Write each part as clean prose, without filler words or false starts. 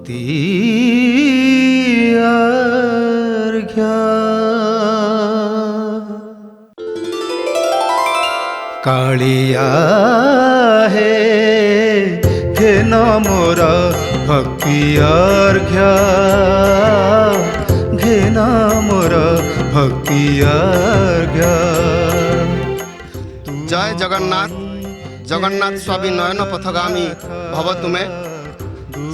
भक्ति अर्घ्य कालिया हे घेन मोर भक्ति अर्घ्य घेन मोर भक्ति अर्घ्य। जय जगन्नाथ। जगन्नाथ स्वामी नयन पथगामी भव तुमे।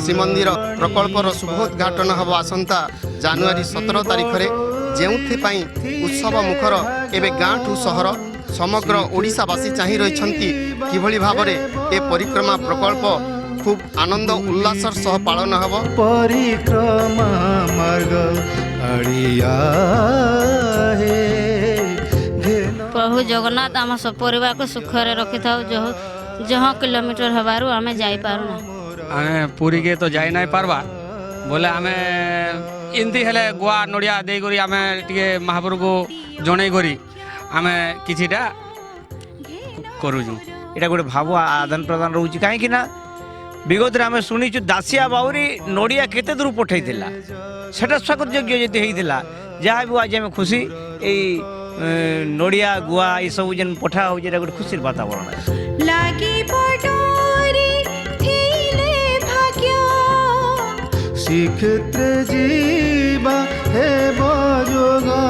श्रीमंदिर प्रकल्पर शुभोद्घाटन हम आसंता जानुआरी 17 तारिख में जोपाई उत्सव मुखर एवं गाँ ठू सहर समग्र ओडिशावासी चाहि रही किभली भाव में ए परिक्रमा प्रकल्प खूब आनंद उल्लासर सह पालन हब। परिक्रमा मार्ग आड़िया हे प्रभु जगन्नाथ आम सब परिवार को सुखरे रखी था। जहाँ किलोमीटर हबारू आमे जाई पारू ना। आमे पूरी के तो जाई नहीं पारबा बोले आमे इनती हेले गुआ नड़िया दे करी आमे टिके महाप्रभु को जणै करी आमे किछिटा करूछु। एटा गोटे भाव आदान प्रदान रोचे कहीं ना विगत में आम शुणीचु दासिया बाउरी नड़िया केते दूर पठे सेटा स्वागत योग्य जदि होता जहाँ भी आज आम खुशी यही नड़िया गुआ ये सब जेन पठा हो गोटे खुशी वातावरण श्रीक्षेत्र जीवा हे बजोगा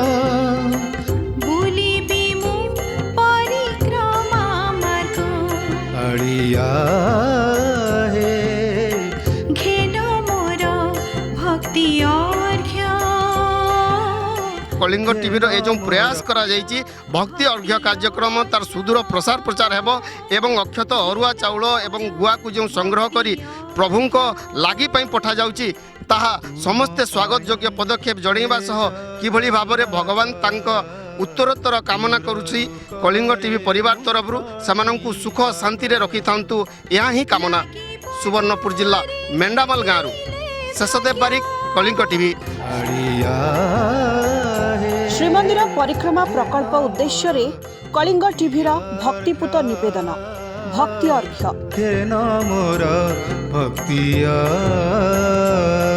आड़िया हे घेन मोर भक्ति अर्घ्य। कलिंग टीवी रो ए जो प्रयास करा जाइछि भक्ति अर्घ्य कार्यक्रम तार सुदूर प्रसार प्रचार हेबो एवं अक्षत अरुआ चाउल एवं गुआ को जो संग्रह करी प्रभु को लागि पई पठा जाउछि ताहा समस्ते स्वागत योग्य पदक्षेप जणैबा सह किभली भाव में भगवान तांको उत्तरोत्तर कामना करुछि। कलिंग टीवी परिवार तरफ सेमानंकु सुख शांति रे रखि थांतु यहाँ ही कामना। सुवर्णपुर जिला मेंडामल गाँव शेषदेव बारिक कलिंग टीवी। श्रीमंदिर परिक्रमा प्रकल्प उद्देश्य रे कलिंग टीवी भक्तिपूत निवेदन भक्ति अर्घ्य घेन मोर भक्ति अर्घ्य।